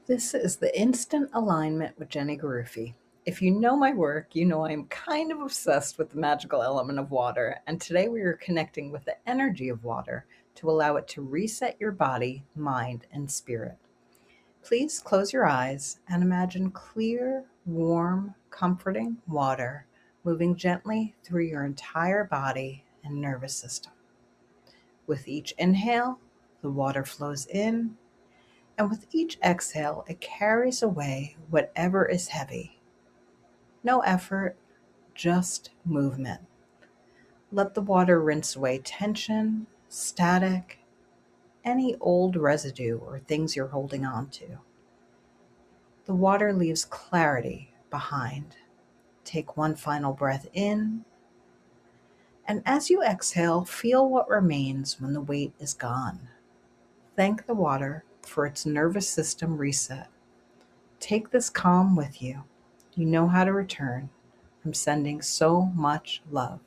This is the Instant Alignment with Jenny Garufi. If you know my work, you know I'm kind of obsessed with the magical element of water, and today we are connecting with the energy of water to allow it to reset your body, mind, and spirit. Please close your eyes and imagine clear, warm, comforting water moving gently through your entire body and nervous system. With each inhale, the water flows in, and with each exhale, it carries away whatever is heavy. No effort, just movement. Let the water rinse away tension, static, any old residue or things you're holding on to. The water leaves clarity behind. Take one final breath in, and as you exhale, feel what remains when the weight is gone. Thank the water for its nervous system reset. Take this calm with you. You know how to return. I'm sending so much love.